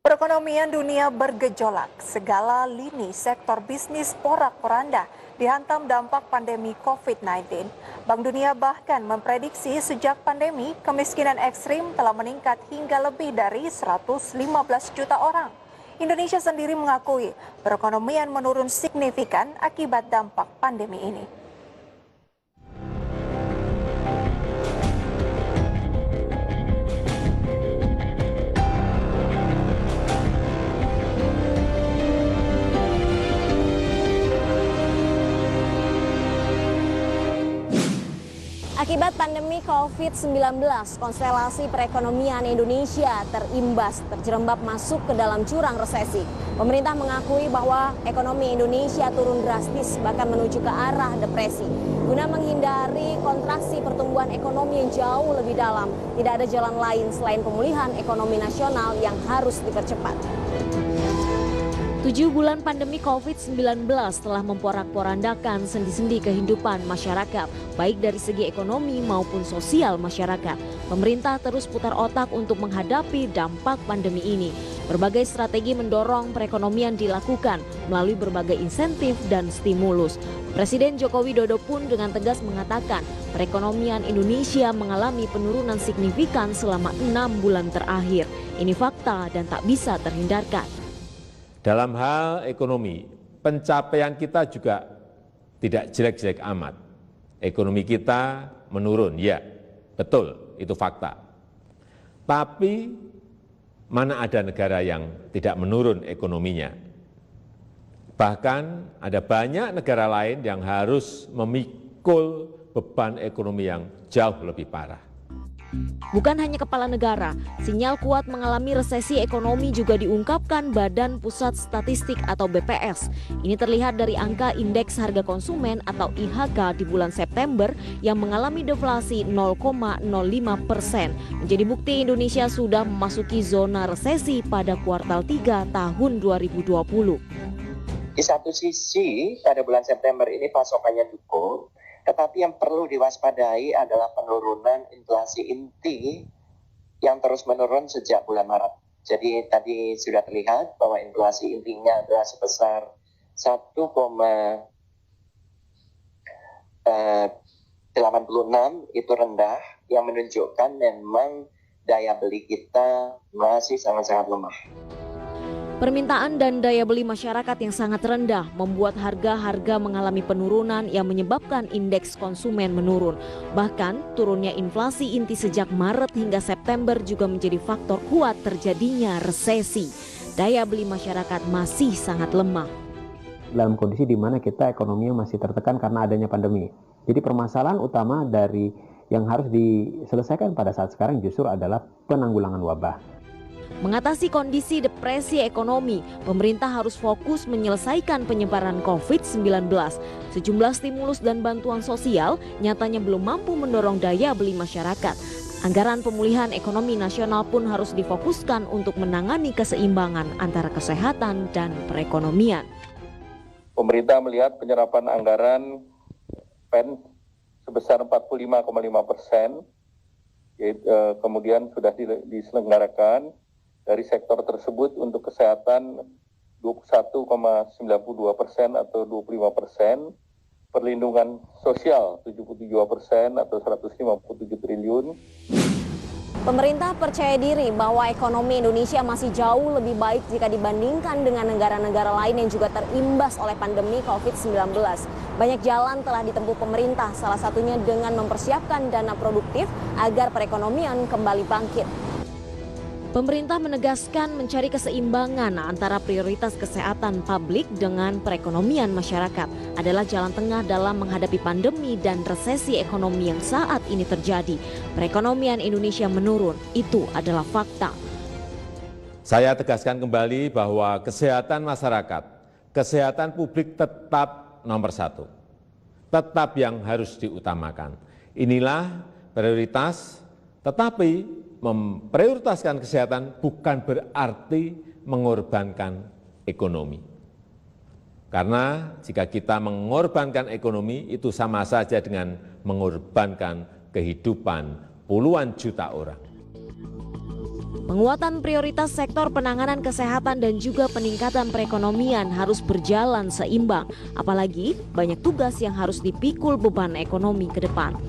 Perekonomian dunia bergejolak, segala lini sektor bisnis porak-poranda dihantam dampak pandemi COVID-19. Bank Dunia bahkan memprediksi sejak pandemi, kemiskinan ekstrim telah meningkat hingga lebih dari 115 juta orang. Indonesia sendiri mengakui perekonomian menurun signifikan akibat dampak pandemi ini. Akibat pandemi COVID-19, konstelasi perekonomian Indonesia terjerembab masuk ke dalam jurang resesi. Pemerintah mengakui bahwa ekonomi Indonesia turun drastis, bahkan menuju ke arah depresi. Guna menghindari kontraksi pertumbuhan ekonomi yang jauh lebih dalam, tidak ada jalan lain selain pemulihan ekonomi nasional yang harus dipercepat. 7 bulan pandemi COVID-19 telah memporak-porandakan sendi-sendi kehidupan masyarakat, baik dari segi ekonomi maupun sosial masyarakat. Pemerintah terus putar otak untuk menghadapi dampak pandemi ini. Berbagai strategi mendorong perekonomian dilakukan melalui berbagai insentif dan stimulus. Presiden Joko Widodo pun dengan tegas mengatakan perekonomian Indonesia mengalami penurunan signifikan selama 6 bulan terakhir. Ini fakta dan tak bisa terhindarkan. Dalam hal ekonomi, pencapaian kita juga tidak jelek-jelek amat. Ekonomi kita menurun, ya, betul, itu fakta. Tapi mana ada negara yang tidak menurun ekonominya? Bahkan ada banyak negara lain yang harus memikul beban ekonomi yang jauh lebih parah. Bukan hanya kepala negara, sinyal kuat mengalami resesi ekonomi juga diungkapkan Badan Pusat Statistik atau BPS. Ini terlihat dari angka indeks harga konsumen atau IHK di bulan September yang mengalami deflasi 0,05%. Menjadi bukti Indonesia sudah memasuki zona resesi pada kuartal 3 tahun 2020. Di satu sisi pada bulan September ini pasokannya cukup, tetapi yang perlu diwaspadai adalah penurunan inflasi inti yang terus menurun sejak bulan Maret. Jadi tadi sudah terlihat bahwa inflasi intinya adalah sebesar 1,86, itu rendah, yang menunjukkan memang daya beli kita masih sangat-sangat lemah. Permintaan dan daya beli masyarakat yang sangat rendah membuat harga-harga mengalami penurunan yang menyebabkan indeks konsumen menurun. Bahkan turunnya inflasi inti sejak Maret hingga September juga menjadi faktor kuat terjadinya resesi. Daya beli masyarakat masih sangat lemah. Dalam kondisi di mana kita ekonominya masih tertekan karena adanya pandemi. Jadi permasalahan utama dari yang harus diselesaikan pada saat sekarang justru adalah penanggulangan wabah. Mengatasi kondisi depresi ekonomi, pemerintah harus fokus menyelesaikan penyebaran COVID-19. Sejumlah stimulus dan bantuan sosial nyatanya belum mampu mendorong daya beli masyarakat. Anggaran pemulihan ekonomi nasional pun harus difokuskan untuk menangani keseimbangan antara kesehatan dan perekonomian. Pemerintah melihat penyerapan anggaran PEN sebesar 45,5%, kemudian sudah diselenggarakan. Dari sektor tersebut untuk kesehatan 21,92% atau 25%, perlindungan sosial 72% atau 157 triliun. Pemerintah percaya diri bahwa ekonomi Indonesia masih jauh lebih baik jika dibandingkan dengan negara-negara lain yang juga terimbas oleh pandemi COVID-19. Banyak jalan telah ditempuh pemerintah, salah satunya dengan mempersiapkan dana produktif agar perekonomian kembali bangkit. Pemerintah menegaskan mencari keseimbangan antara prioritas kesehatan publik dengan perekonomian masyarakat adalah jalan tengah dalam menghadapi pandemi dan resesi ekonomi yang saat ini terjadi. Perekonomian Indonesia menurun, itu adalah fakta. Saya tegaskan kembali bahwa kesehatan masyarakat, kesehatan publik tetap nomor 1. Tetap yang harus diutamakan. Inilah prioritas, tetapi memprioritaskan kesehatan bukan berarti mengorbankan ekonomi. Karena jika kita mengorbankan ekonomi itu sama saja dengan mengorbankan kehidupan puluhan juta orang. Penguatan prioritas sektor penanganan kesehatan dan juga peningkatan perekonomian harus berjalan seimbang, apalagi banyak tugas yang harus dipikul beban ekonomi ke depan.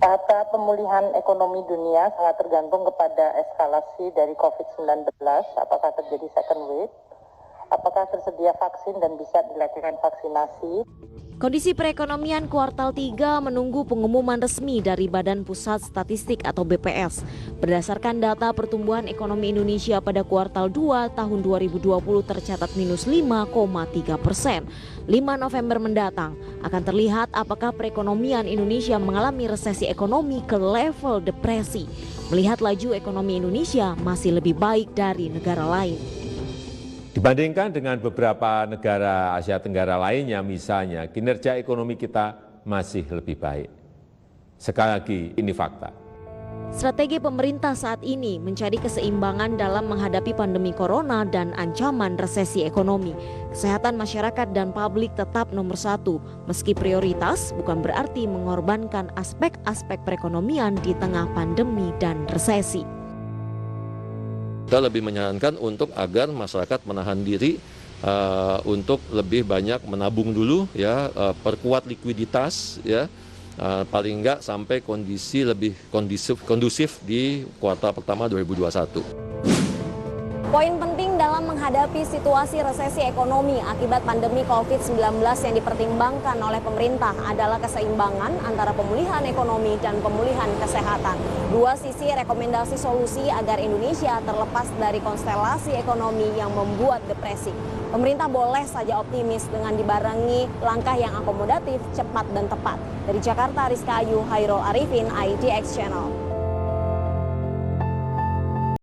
Tahap pemulihan ekonomi dunia sangat tergantung kepada eskalasi dari COVID-19, apakah terjadi second wave, apakah tersedia vaksin dan bisa dilakukan vaksinasi. Kondisi perekonomian kuartal 3 menunggu pengumuman resmi dari Badan Pusat Statistik atau BPS. Berdasarkan data pertumbuhan ekonomi Indonesia pada kuartal 2 tahun 2020 tercatat minus 5,3%. 5 November mendatang akan terlihat apakah perekonomian Indonesia mengalami resesi ekonomi ke level depresi. Melihat laju ekonomi Indonesia masih lebih baik dari negara lain. Dibandingkan dengan beberapa negara Asia Tenggara lainnya misalnya, kinerja ekonomi kita masih lebih baik. Sekali lagi, ini fakta. Strategi pemerintah saat ini mencari keseimbangan dalam menghadapi pandemi corona dan ancaman resesi ekonomi. Kesehatan masyarakat dan publik tetap nomor satu, meski prioritas bukan berarti mengorbankan aspek-aspek perekonomian di tengah pandemi dan resesi. Kita lebih menyarankan untuk agar masyarakat menahan diri untuk lebih banyak menabung dulu, ya, perkuat likuiditas, ya, paling enggak sampai kondisi lebih kondusif di kuartal pertama 2021. Poin penting dalam menghadapi situasi resesi ekonomi akibat pandemi COVID-19 yang dipertimbangkan oleh pemerintah adalah keseimbangan antara pemulihan ekonomi dan pemulihan kesehatan. Dua sisi rekomendasi solusi agar Indonesia terlepas dari konstelasi ekonomi yang membuat depresi. Pemerintah boleh saja optimis dengan dibarengi langkah yang akomodatif, cepat dan tepat. Dari Jakarta, Rizka Ayu, Hairul Arifin, IDX Channel.